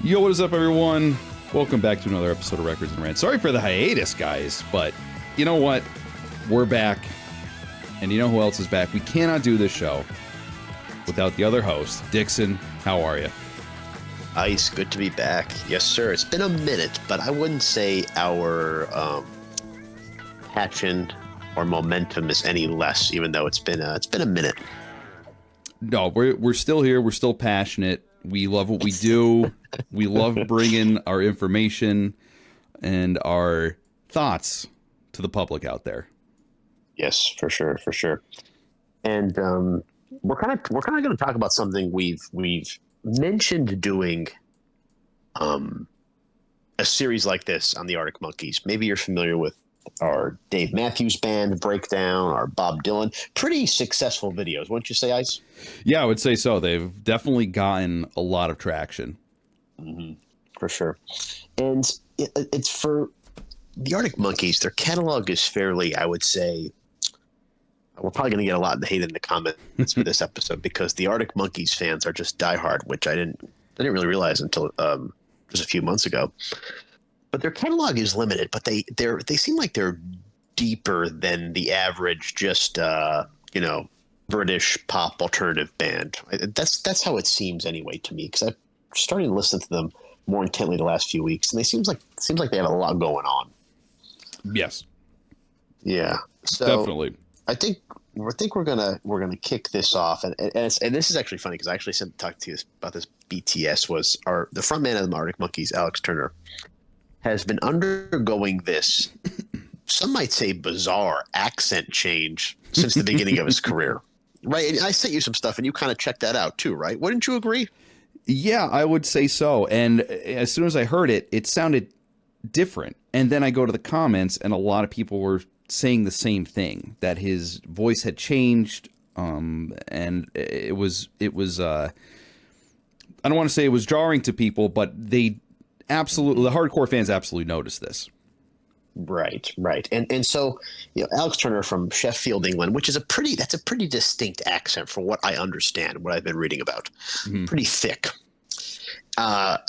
Yo, what is up, everyone? Welcome back to another episode of Records and Rants. Sorry for the hiatus, guys, but you know what? We're back, and you know who else is back? We cannot do this show without the other host. Dixon, how are you? Ice, good to be back. Yes, sir. It's been a minute, but I wouldn't say our passion or momentum is any less, even though it's been a minute. No, we're still here. We're still passionate. We love what we do. We love bringing our information and our thoughts to the public out there. Yes, for sure. And we're kind of going to talk about something we've mentioned doing a series like this on the Arctic Monkeys. Maybe you're familiar with our Dave Matthews Band breakdown, our Bob Dylan, pretty successful videos, wouldn't you say, Ice? Yeah, I would say so. They've definitely gotten a lot of traction. Mm-hmm. For sure. And it's for the Arctic Monkeys. Their catalog is fairly, I would say, we're probably going to get a lot of hate in the comments for this episode because the Arctic Monkeys fans are just diehard, which I didn't really realize until just a few months ago. But their catalog is limited, but they seem like they're deeper than the average just British pop alternative band. That's how it seems anyway to me, because I'm starting to listen to them more intently the last few weeks, and they seems like they have a lot going on. Yes. Yeah. So definitely. I think we're gonna kick this off, and this is actually funny because I actually talked to you about this. BTS was the frontman of the Arctic Monkeys, Alex Turner, has been undergoing this, some might say, bizarre accent change since the beginning of his career. Right? And I sent you some stuff, and you kind of checked that out too, right? Wouldn't you agree? Yeah, I would say so. And as soon as I heard it, it sounded different. And then I go to the comments, and a lot of people were saying the same thing, that his voice had changed, and it was I don't want to say it was jarring to people, but the hardcore fans absolutely noticed this. Right. And so, Alex Turner from Sheffield, England, which is a pretty distinct accent from what I understand, what I've been reading about. Mm-hmm. Pretty thick.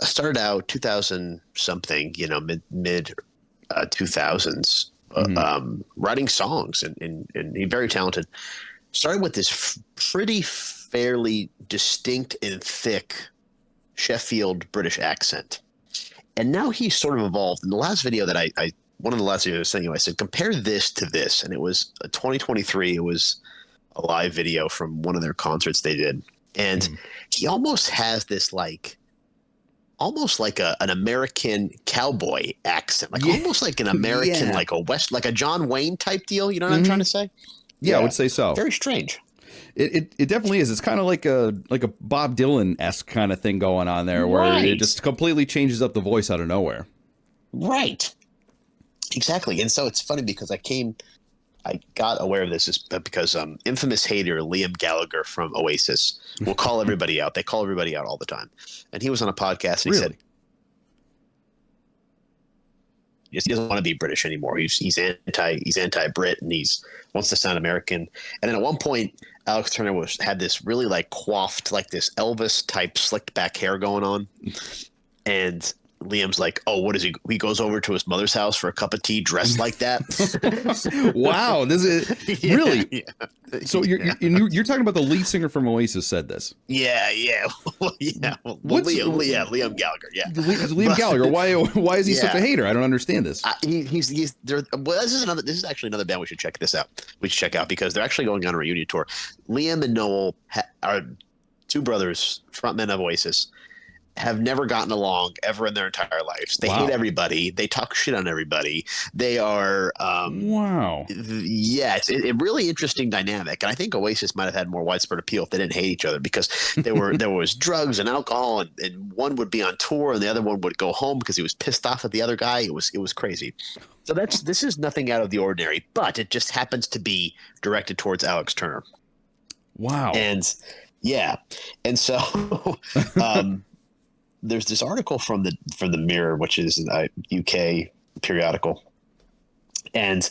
Started out 2000 something, mid 2000s, writing songs and he's very talented. Started with this fairly distinct and thick Sheffield British accent. And now he's sort of evolved. In the last video that one of the last videos I sent you, I said, compare this to this. And it was 2023. It was a live video from one of their concerts they did. And he almost has this almost like an American cowboy accent, almost like an American, like a John Wayne type deal. You know what I'm trying to say? Yeah, I would say so. Very strange. It definitely is. It's kind of like a Bob Dylan-esque kind of thing going on there, where it just completely changes up the voice out of nowhere. Right. Exactly. And so it's funny because I got aware of this because infamous hater Liam Gallagher from Oasis will call everybody out. They call everybody out all the time. And he was on a podcast and he said he doesn't want to be British anymore. He's anti-Brit, and he wants to sound American. And then at one point, Alex Turner had this really coiffed, this Elvis type slicked back hair going on, and Liam's like, "Oh, what is he? He goes over to his mother's house for a cup of tea, dressed like that." Wow, this is really. Yeah. So you're talking about the lead singer from Oasis said this? Yeah. Liam Gallagher. Yeah, Liam Gallagher. Why is he such a hater? I don't understand this. He's there. Well, this is actually another band we should check this out. We should check out because they're actually going on a reunion tour. Liam and Noel are two brothers, frontmen of Oasis. Have never gotten along ever in their entire lives. They hate everybody. They talk shit on everybody. They are wow. Yeah, it's a really interesting dynamic, and I think Oasis might have had more widespread appeal if they didn't hate each other, because there was drugs and alcohol, and one would be on tour and the other one would go home because he was pissed off at the other guy. It was crazy. So this is nothing out of the ordinary, but it just happens to be directed towards Alex Turner. Wow. And so there's this article from the Mirror, which is a UK periodical, and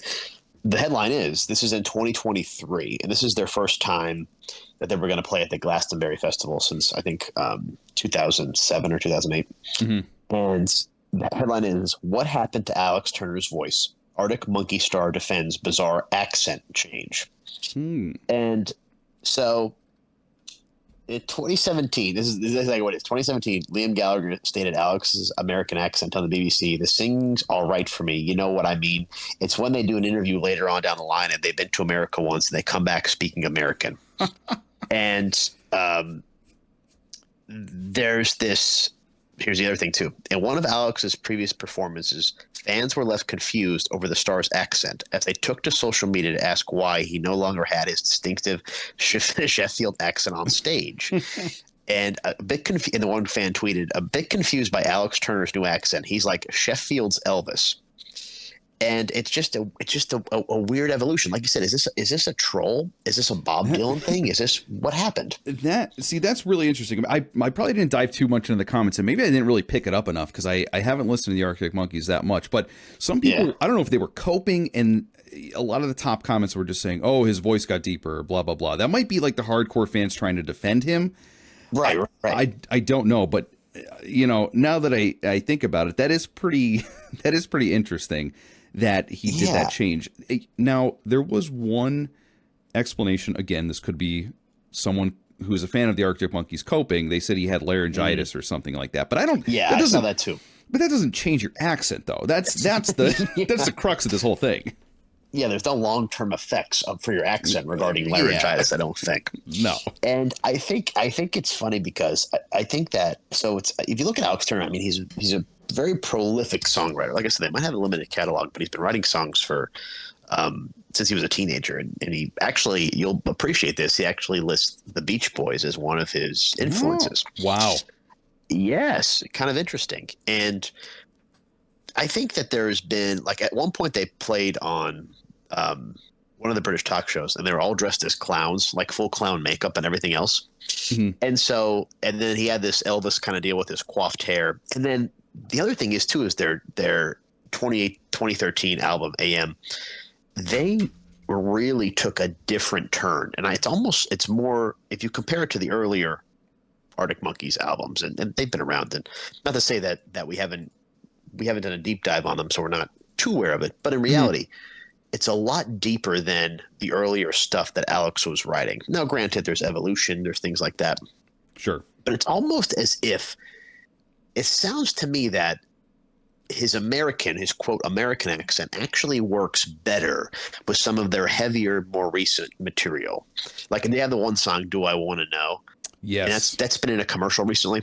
the headline is, this is in 2023, and this is their first time that they were going to play at the Glastonbury Festival since I think 2007 or 2008. And the headline is, "What happened to Alex Turner's voice? Arctic Monkey star defends bizarre accent change." And so in 2017, this is exactly what it is. 2017, Liam Gallagher stated Alex's American accent on the BBC. "The sing's all right for me. You know what I mean? It's when they do an interview later on down the line and they've been to America once and they come back speaking American." And there's this. Here's the other thing, too. In one of Alex's previous performances, fans were left confused over the star's accent as they took to social media to ask why he no longer had his distinctive Sheffield accent on stage. And and the one fan tweeted, "A bit confused by Alex Turner's new accent. He's like Sheffield's Elvis." And it's just a weird evolution. Like you said, is this a troll? Is this a Bob Dylan thing? Is this what happened? That's really interesting. I probably didn't dive too much into the comments, and maybe I didn't really pick it up enough because I haven't listened to the Arctic Monkeys that much. But some people, I don't know if they were coping, and a lot of the top comments were just saying, "Oh, his voice got deeper," blah blah blah. That might be like the hardcore fans trying to defend him. Right. I don't know, but now that I think about it, that is pretty interesting that he did that change. Now, there was one explanation. Again, this could be someone who is a fan of the Arctic Monkeys coping. They said he had laryngitis or something like that. But I don't. Yeah, I saw that too. But that doesn't change your accent, though. That's the that's the crux of this whole thing. Yeah, there's no long-term effects for your accent regarding laryngitis, I don't think. No. And I think it's funny because I think that it's if you look at Alex Turner, I mean, he's a very prolific songwriter. Like I said, they might have a limited catalog, but he's been writing songs for since he was a teenager. And he actually, you'll appreciate this, he actually lists the Beach Boys as one of his influences. Oh, wow. Yes, kind of interesting. And I think that there's been, like, at one point they played on one of the British talk shows, and they were all dressed as clowns, like full clown makeup and everything else. And then he had this Elvis kind of deal with his coiffed hair. And then the other thing is their 2013 album AM, they really took a different turn. And it's more, if you compare it to the earlier Arctic Monkeys albums, and they've been around, and not to say that we haven't done a deep dive on them, so we're not too aware of it, but in reality, it's a lot deeper than the earlier stuff that Alex was writing. Now, granted, there's evolution, there's things like that. Sure. But it's almost as if it sounds to me that his quote American accent actually works better with some of their heavier, more recent material. Like, they have the one song, "Do I Want to Know?" Yes. And that's been in a commercial recently.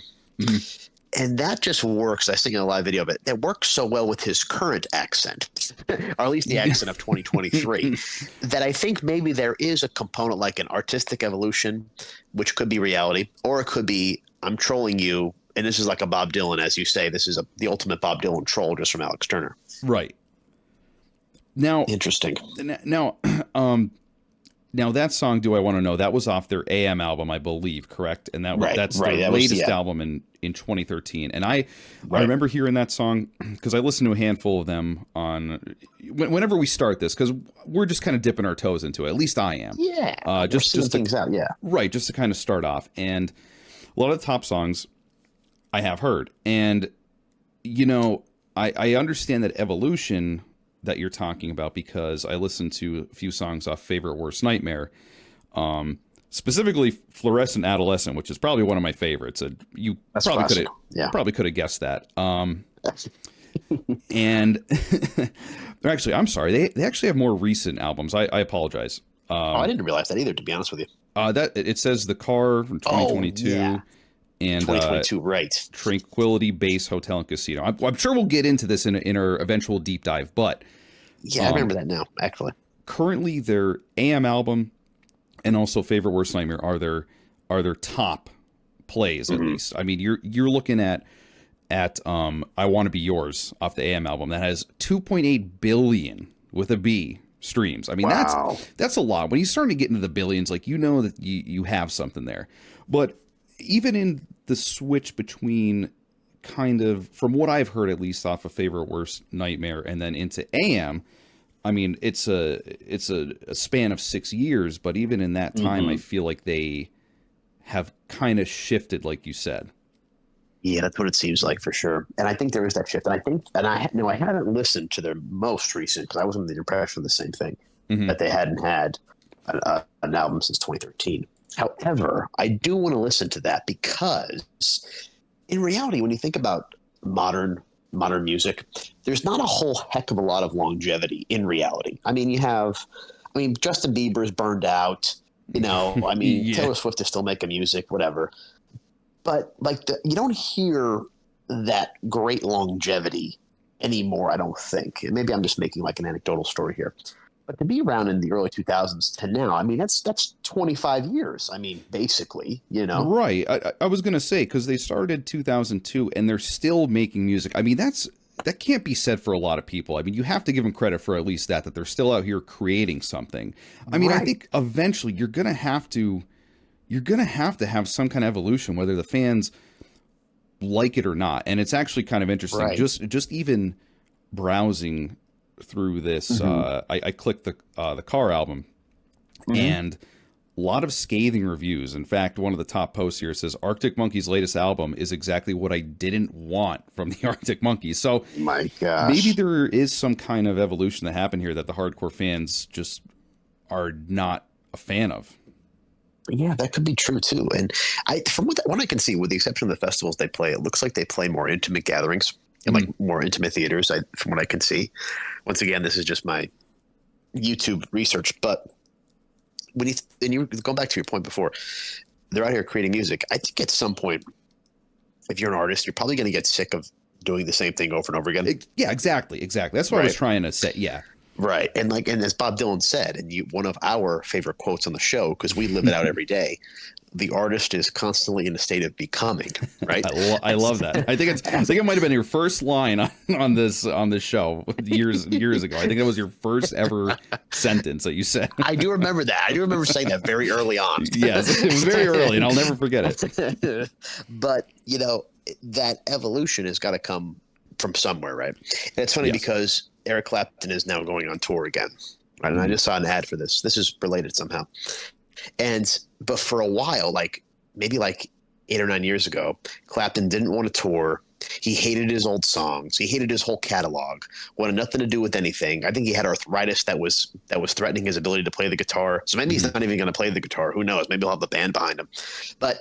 And that just works. I sing in a live video, but it works so well with his current accent, or at least the accent of 2023, that I think maybe there is a component like an artistic evolution, which could be reality, or it could be, I'm trolling you, and this is like a Bob Dylan, as you say. This is the ultimate Bob Dylan troll, just from Alex Turner. Right. Now, interesting. Now that song, "Do I Want to Know," that was off their AM album, I believe, correct? And that's their latest album in 2013. And I remember hearing that song because I listened to a handful of them whenever we start this, because we're just kind of dipping our toes into it. At least I am. Yeah. Just things out. Yeah. Right. Just to kind of start off. And a lot of the top songs I have heard. And, I understand that evolution that you're talking about, because I listened to a few songs off Favorite Worst Nightmare, specifically Fluorescent Adolescent, which is probably one of my favorites. You probably could have guessed that. And actually, I'm sorry, they actually have more recent albums. I apologize. I didn't realize that either, to be honest with you. That it says The Car from 2022. And 2022, right? Tranquility Base Hotel and Casino. I'm sure we'll get into this in our eventual deep dive, but I remember that now, actually. Currently, their AM album and also Favorite Worst Nightmare are their top plays, at least. I mean, you're looking at I Want to Be Yours off the AM album that has 2.8 billion with a B streams. I mean, that's a lot. When you start to get into the billions, like, that you have something there. But even in the switch between, kind of, from what I've heard, at least off of Favorite Worst Nightmare and then into AM, I mean, it's a span of 6 years, but even in that time, I feel like they have kind of shifted, like you said. Yeah, that's what it seems like for sure. And I think there is that shift. And I haven't listened to their most recent because I was under the impression of the same thing, that they hadn't had an album since 2013. However, I do want to listen to that because in reality, when you think about modern music, there's not a whole heck of a lot of longevity in reality. I mean, Justin Bieber's burned out, Yeah. Taylor Swift is still making music, whatever. But you don't hear that great longevity anymore, I don't think. And maybe I'm just making like an anecdotal story here. But to be around in the early 2000s to now, I mean, that's 25 years. I mean, basically, Right. I was going to say, because they started 2002 and they're still making music. I mean, that can't be said for a lot of people. I mean, you have to give them credit for at least that they're still out here creating something. I mean, I think eventually you're going to have to have some kind of evolution, whether the fans like it or not. And it's actually kind of interesting. Right. Just even browsing through this, I clicked the Car album, and a lot of scathing reviews. In fact, one of the top posts here says Arctic Monkeys' latest album is exactly what I didn't want from the Arctic Monkeys. So my gosh, maybe there is some kind of evolution that happened here that the hardcore fans just are not a fan of. Yeah, that could be true too. And from what I can see, with the exception of the festivals they play, it looks like they play more intimate gatherings and like more intimate theaters. From what I can see, once again, this is just my YouTube research. But when you go back to your point before, they're out here creating music. I think at some point, if you're an artist, you're probably going to get sick of doing the same thing over and over again. Yeah, exactly. That's what I was trying to say. Yeah. Right. And as Bob Dylan said, and one of our favorite quotes on the show, because we live it out every day, the artist is constantly in a state of becoming, right? I love that. I think it might have been your first line on this show years ago. I think that was your first ever sentence that you said. I do remember that. I do remember saying that very early on. Yes, it was very early, and I'll never forget it. But, that evolution has got to come from somewhere, right? And it's funny because Eric Clapton is now going on tour again. Right? And I just saw an ad for this. This is related somehow. But for a while, maybe 8 or 9 years ago, Clapton didn't want to tour. He hated his old songs. He hated his whole catalog. Wanted nothing to do with anything. I think he had arthritis that was threatening his ability to play the guitar. So maybe he's not even going to play the guitar. Who knows? Maybe he'll have the band behind him. But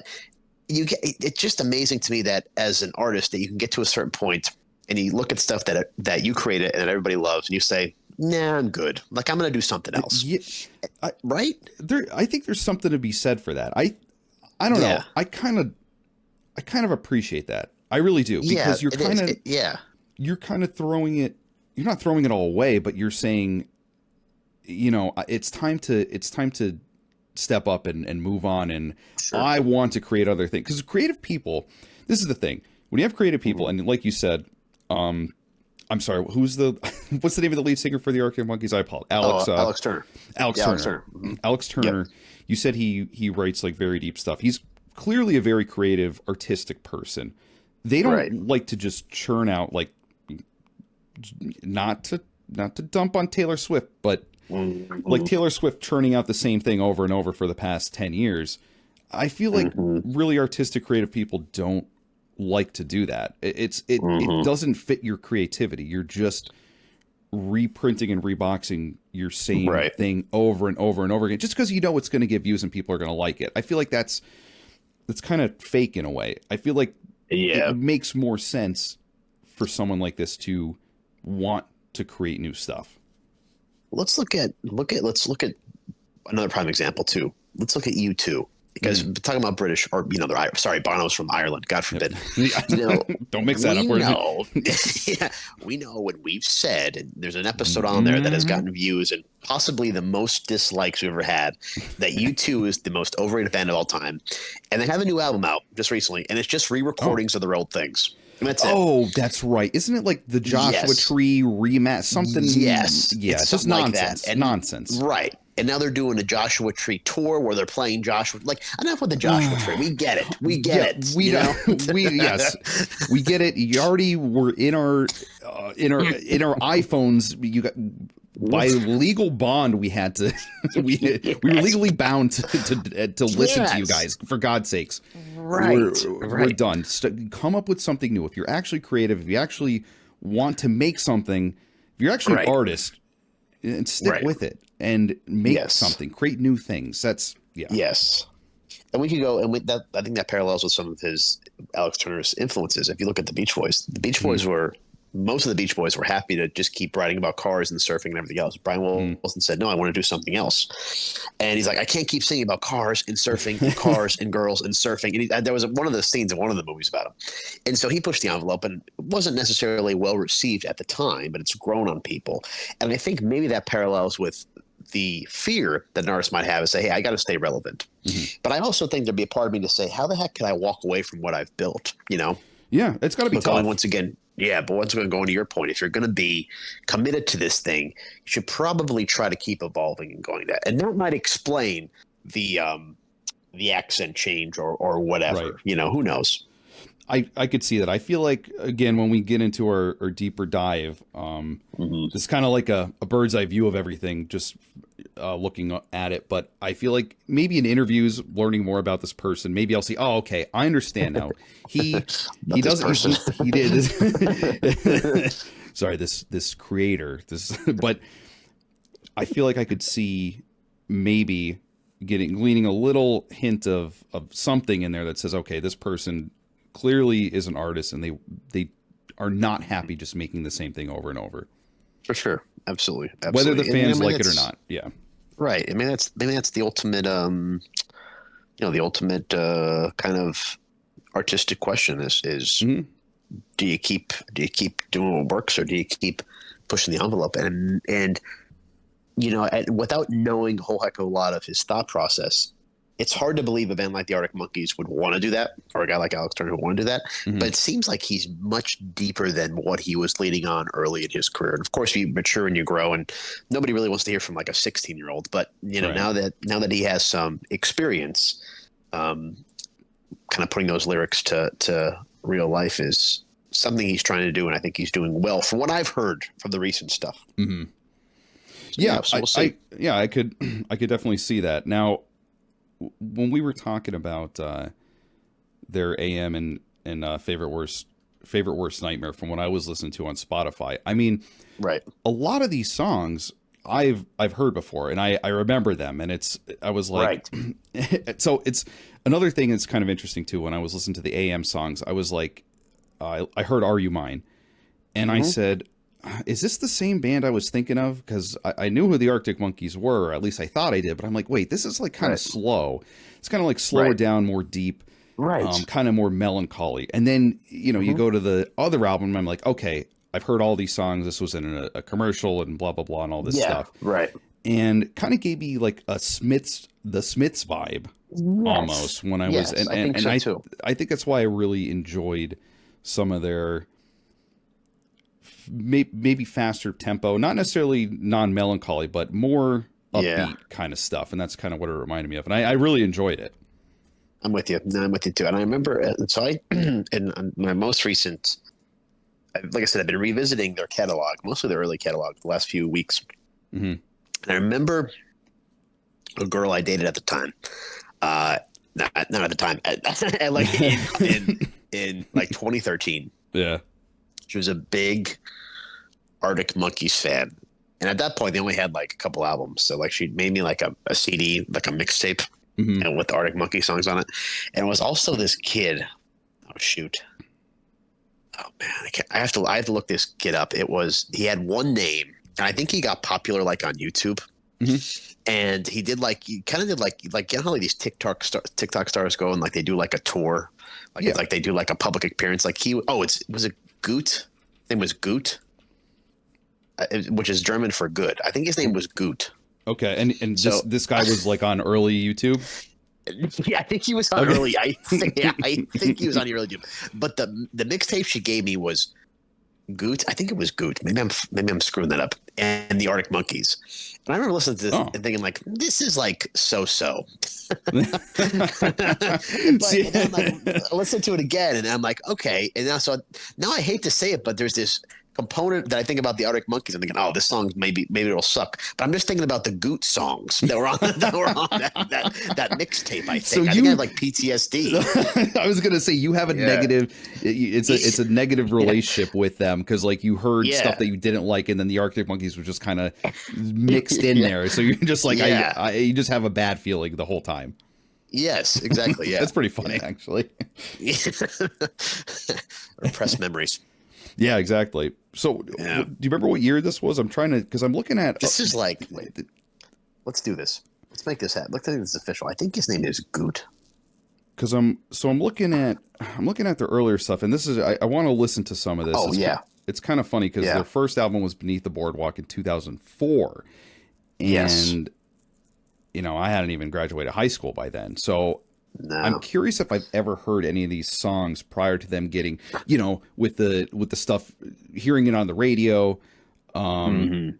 it's just amazing to me that as an artist that you can get to a certain point and you look at stuff that you created and that everybody loves, and you say, "Nah, I'm good. I'm going to do something else." Yeah, right? I think there's something to be said for that. I don't know. I kind of appreciate that. I really do, because you're kind of throwing it. You're not throwing it all away, but you're saying, it's time to step up and move on. And I want to create other things, because creative people. This is the thing. When you have creative people, and like you said, I'm sorry, what's the name of the lead singer for the Arctic Monkeys? I apologize. Alex Turner. Alex Turner. Mm-hmm. Alex Turner. Yep. You said he writes very deep stuff. He's clearly a very creative, artistic person. They don't like to just churn out not to dump on Taylor Swift, but like Taylor Swift churning out the same thing over and over for the past 10 years. I feel like really artistic, creative people don't like to do that. It doesn't fit your creativity. You're just reprinting and reboxing your same thing over and over and over again, just because it's going to get views and people are going to like it. I feel like that's kind of fake in a way. I feel like it makes more sense for someone like this to want to create new stuff. Let's look at another prime example too. Let's look at U2. Because talking about British, or Bono's from Ireland. God forbid. Don't mix that up. We know when we've said, and there's an episode on there that has gotten views and possibly the most dislikes we've ever had, that U2 is the most overrated band of all time, and they have a new album out just recently, and it's just re-recordings of their old things. And that's it. That's right. Isn't it like the Joshua Tree rematch? Something. Yes. Yeah. It's just nonsense. Like nonsense. Right. And now they're doing a Joshua Tree tour where they're playing Joshua. Enough with the Joshua Tree. We get it. We get it. We get it. You already were in our iPhones. by legal bond, we had to we were legally bound to listen to you guys, for God's sakes. We're done. Come up with something new. If you're actually creative, if you actually want to make something, if you're actually an artist, and stick with it and make something, create new things. That's Yes. And we could go, and I think that parallels with some of his Alex Turner's influences. If you look at the Beach Boys, most of the Beach Boys were happy to just keep writing about cars and surfing and everything else. Brian Wilson said, no, I want to do something else. And he's like, I can't keep singing about cars and surfing and cars and girls and surfing. And there was one of the scenes in one of the movies about him. And so he pushed the envelope, and it wasn't necessarily well received at the time, but it's grown on people. And I think maybe that parallels with the fear that an artist might have, is say, hey, I got to stay relevant. But I also think there'd be a part of me to say, how the heck can I walk away from what I've built? Yeah, it's got to be tough. Once again, but once again, going to your point, if you're going to be committed to this thing, you should probably try to keep evolving and going that. And that might explain the accent change or whatever. Who knows? I could see that. I feel like, again, when we get into our deeper dive, it's kind of like a bird's eye view of everything, just looking at it. But I feel like maybe in interviews, learning more about this person, maybe I'll see, oh, okay, I understand now. He doesn't. He did this. Sorry, this creator. But I feel like I could see maybe gleaning a little hint of something in there that says, okay, this person clearly is an artist, and they are not happy just making the same thing over and over. For sure. Absolutely. Whether the fans like it or not. Yeah. Right. I mean, that's the ultimate, the ultimate kind of artistic question is do you keep doing what works, or do you keep pushing the envelope? And without knowing a whole heck of a lot of his thought process, it's hard to believe a band like the Arctic Monkeys would want to do that, or a guy like Alex Turner would want to do that. But it seems like he's much deeper than what he was leading on early in his career. And of course, you mature and you grow, and nobody really wants to hear from like a 16-year-old. But now that he has some experience, kind of putting those lyrics to real life is something he's trying to do, and I think he's doing well from what I've heard from the recent stuff. So we'll see. I could definitely see that. Now, when we were talking about their AM and favorite worst nightmare from what I was listening to on Spotify, I mean, a lot of these songs I've heard before, and I remember them, and I was like, so it's another thing that's kind of interesting too. When I was listening to the AM songs, I was like, I heard "Are You Mine," and I said, is this the same band I was thinking of? Because I knew who the Arctic Monkeys were, or at least I thought I did, but I'm like, wait, this is like kind of slow. It's kind of like slower down, more deep, kind of more melancholy. And then, you go to the other album, and I'm like, okay, I've heard all these songs. This was in a commercial and blah, blah, blah, and all this stuff. And kind of gave me like the Smiths vibe almost when I was, and I think so too. I think that's why I really enjoyed some of their maybe faster tempo, not necessarily non-melancholy, but more upbeat kind of stuff. And that's kind of what it reminded me of. And I really enjoyed it. I'm with you. No, I'm with you too. And I remember, in my most recent, like I said, I've been revisiting their catalog, mostly their early catalog, the last few weeks. And I remember a girl I dated at the time, not at the time, like in like 2013. Yeah. She was a big Arctic Monkeys fan. And at that point, they only had like a couple albums. So like she made me like a CD, like a mixtape and with the Arctic Monkey songs on it. And it was also this kid. Oh, shoot. Oh, man. I have to look this kid up. He had one name. And I think he got popular like on YouTube. And he did like, you know how like these TikTok stars go and like they do like a tour. Like it's like they do like a public appearance. Like was it Goot? His name was Goot, which is German for good. I think his name was Goot. Okay, and so, this guy was like on early YouTube. Yeah, I think he was on early. I think he was on early YouTube. But the mixtape she gave me was Goot. I think it was Goot. Maybe I'm screwing that up. And the Arctic Monkeys. And I remember listening to this and thinking like, this is like so. But then I'm like, I listened to it again, and I'm like, okay. And now I hate to say it, but there's this component that I think about the Arctic Monkeys. I'm thinking, oh, this song maybe it'll suck. But I'm just thinking about the Goot songs that were on that mixtape. I think I have like PTSD. I was gonna say you have a negative. It's a negative relationship with them because like you heard stuff that you didn't like, and then the Arctic Monkeys were just kind of mixed in there. So you're just like you just have a bad feeling the whole time. Yes, exactly. Yeah, that's pretty funny actually. Repressed memories. Yeah, exactly. So, do you remember what year this was? I'm trying to, because I'm looking at. This is like, let's do this. Let's make this happen. Let's think this is official. I think his name is Goot. Because I'm looking at their earlier stuff, and this is I want to listen to some of this. It's kind of funny because their first album was Beneath the Boardwalk in 2004, and I hadn't even graduated high school by then, so. No. I'm curious if I've ever heard any of these songs prior to them getting, with the stuff, hearing it on the radio. I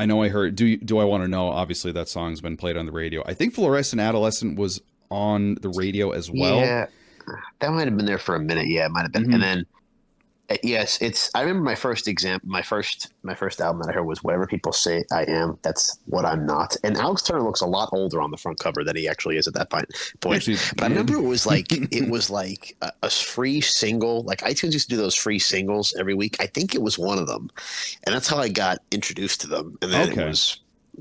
know I heard. Do I want to know? Obviously, that song's been played on the radio. I think Fluorescent Adolescent was on the radio as well. Yeah, that might have been there for a minute. Yeah, it might have been. And then, yes, I remember my first album that I heard was Whatever People Say I Am. That's What I'm Not. And Alex Turner looks a lot older on the front cover than he actually is at that point. Actually, but I remember it was like a free single. Like iTunes used to do those free singles every week. I think it was one of them, and that's how I got introduced to them. And then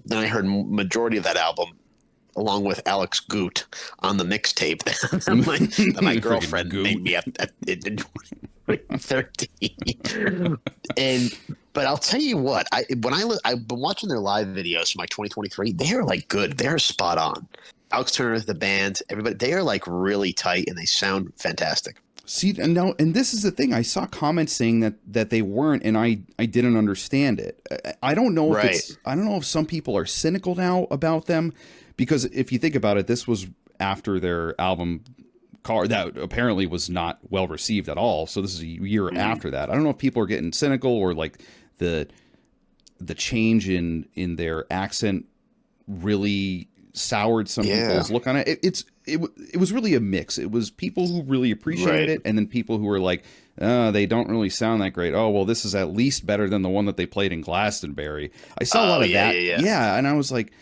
then I heard majority of that album along with Alex Goot on the mixtape that my girlfriend made me at 13. But I'll tell you what, I've been watching their live videos from like 2023. They are like good. They're spot on. Alex Turner, the band, everybody, they are like really tight and they sound fantastic. See, and this is the thing. I saw comments saying that they weren't, and I didn't understand it. I don't know if I don't know if some people are cynical now about them, because if you think about it, this was after their album Car that apparently was not well received at all. So this is a year after that. I don't know if people are getting cynical or like the change in their accent really soured some people's look on it. It was really a mix. It was people who really appreciated it, and then people who were like, they don't really sound that great. Oh, well, this is at least better than the one that they played in Glastonbury. I saw a lot of that. Yeah, and I was like,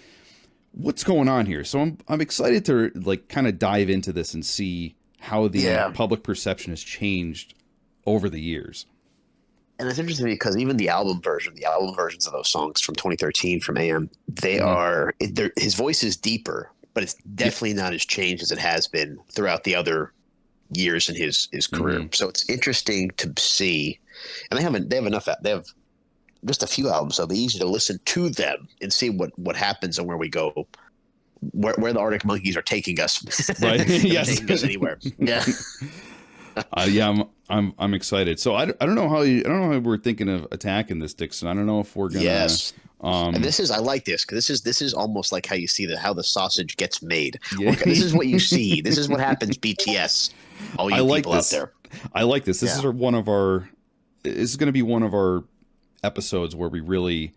what's going on here? So I'm excited to like kind of dive into this and see how the public perception has changed over the years. And it's interesting because even the album versions of those songs from 2013 from AM, they are his voice is deeper, but it's definitely not as changed as it has been throughout the other years in his career. So it's interesting to see, and they have just a few albums, so it'll be easy to listen to them and see what happens and where we go, where the Arctic Monkeys are taking us. Right? Yes. Taking us anywhere. Yeah. I'm excited. So I don't know how we're thinking of attacking this, Dixon. I don't know if we're gonna. Yes. And I like this because this is almost like how you see how the sausage gets made. Yeah. This is what you see. This is what happens. BTS. All you people out there. I like this. This is one of our. This is going to be one of our episodes where we really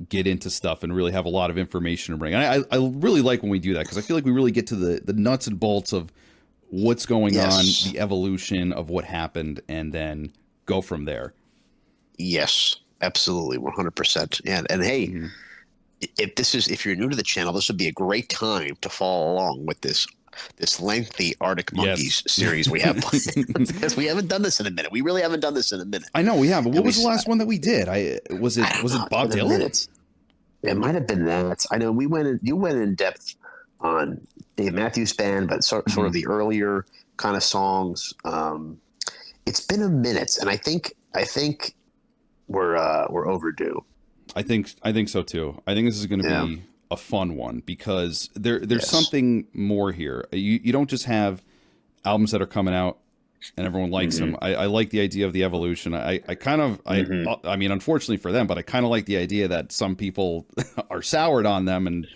get into stuff and really have a lot of information to bring. And I really like when we do that because I feel like we really get to the nuts and bolts of what's going on, the evolution of what happened, and then go from there. Yes, absolutely. 100%. And hey, if you're new to the channel, this would be a great time to follow along with this lengthy Arctic Monkeys series we have because we haven't done this in a minute. We really haven't done this in a minute. I know we haven't. What was the last one that we did? Was it Bob Dylan? It might have been that. I know you went in depth on Dave Matthews Band, but sort of the earlier kind of songs. It's been a minute, and I think we're overdue. I think so too. I think this is going to be a fun one because there's something more here. You don't just have albums that are coming out and everyone likes them. I like the idea of the evolution. I mean, unfortunately for them, but I kind of like the idea that some people are soured on them, and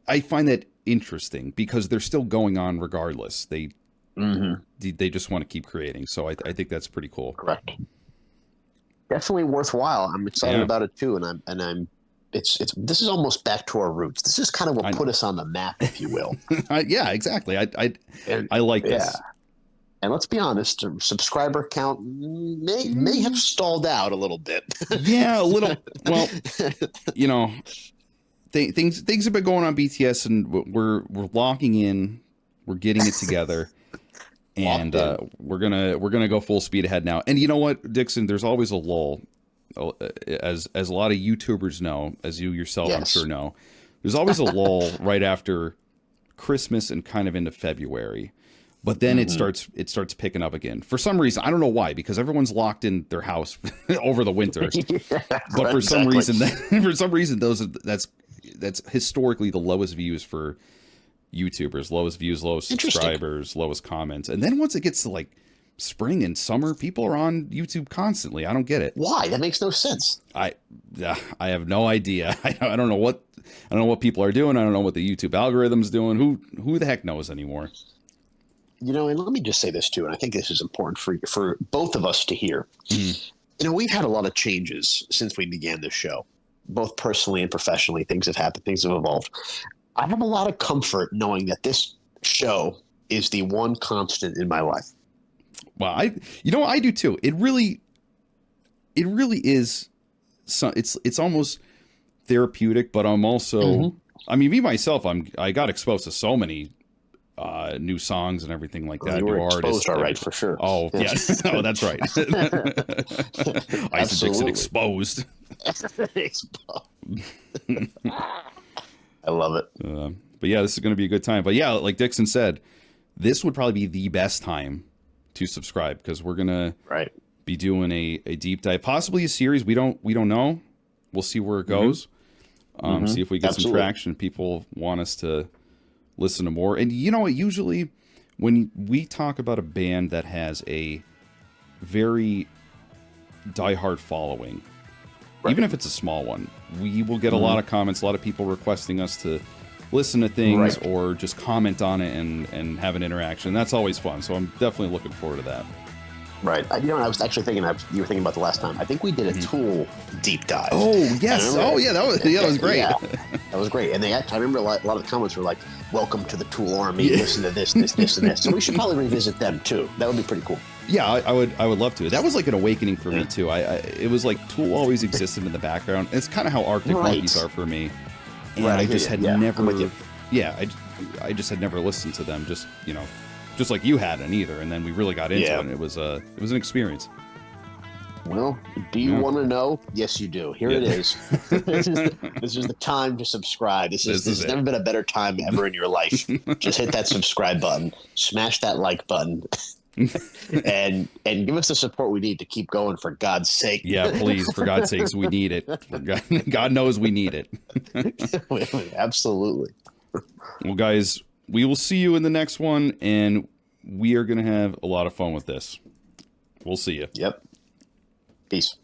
I find that interesting because they're still going on regardless. They just want to keep creating. So I think that's pretty cool. Correct. Definitely worthwhile. I'm excited about it too, and I'm. This is almost back to our roots. This is kind of what put us on the map, if you will. Yeah, exactly. I like this. And let's be honest, subscriber count may have stalled out a little bit. Yeah, a little. Well, you know, things have been going on BTS, and we're locking in. We're getting it together, and we're gonna go full speed ahead now. And you know what, Dixon? There's always a lull, as a lot of YouTubers know, as you yourself I'm sure know. There's always a lull right after Christmas and kind of into February. But then it starts picking up again. For some reason, I don't know why, because everyone's locked in their house over the winter. But for some reason, that's historically the lowest views for YouTubers, lowest views, lowest subscribers, lowest comments. And then once it gets to like spring and summer, people are on YouTube constantly. I don't get it. Why? That makes no sense. I have no idea. I don't know what people are doing. I don't know what the YouTube algorithm's doing. Who the heck knows anymore? You know, and let me just say this too, and I think this is important for both of us to hear. You know, we've had a lot of changes since we began this show, both personally and professionally. Things have happened, things have evolved. I have a lot of comfort knowing that this show is the one constant in my life. Well, I do too. It really is. It's almost therapeutic, but I'm also. I mean, me myself, I got exposed to so many new songs and everything like that. New artists, all right, for sure. Oh yeah, oh that's right. Isaac Dixon exposed. I love it. But yeah, this is going to be a good time. But yeah, like Dixon said, this would probably be the best time to subscribe, because we're gonna be doing a deep dive, possibly a series. We don't know. We'll see where it goes. See if we get some traction. People want us to listen to more. And you know what? Usually, when we talk about a band that has a very diehard following, even if it's a small one, we will get a lot of comments, a lot of people requesting us to listen to things or just comment on it and have an interaction. That's always fun. So I'm definitely looking forward to that. Right. You know, I was actually thinking, you were thinking about the last time. I think we did a Tool deep dive. Oh, yes. Oh, yeah. That was great. Yeah, that was great. And I remember a lot of the comments were like, welcome to the Tool Army, listen to this, and this. So we should probably revisit them, too. That would be pretty cool. Yeah, I would love to. That was like an awakening for me, too. It was like Tool always existed in the background. It's kind of how Arctic Monkeys are for me. And I just had never... Yeah, I just had never listened to them, just like you hadn't either, and then we really got into it, and it was an experience. Well, do you want to know? Yes, you do. Here it is. This is the time to subscribe. This has never been a better time ever in your life. Just hit that subscribe button, smash that like button, and give us the support we need to keep going, for God's sake. Yeah, please, for God's sakes, we need it. God knows we need it. Absolutely. Well, guys, we will see you in the next one, and we are going to have a lot of fun with this. We'll see you. Yep. Peace.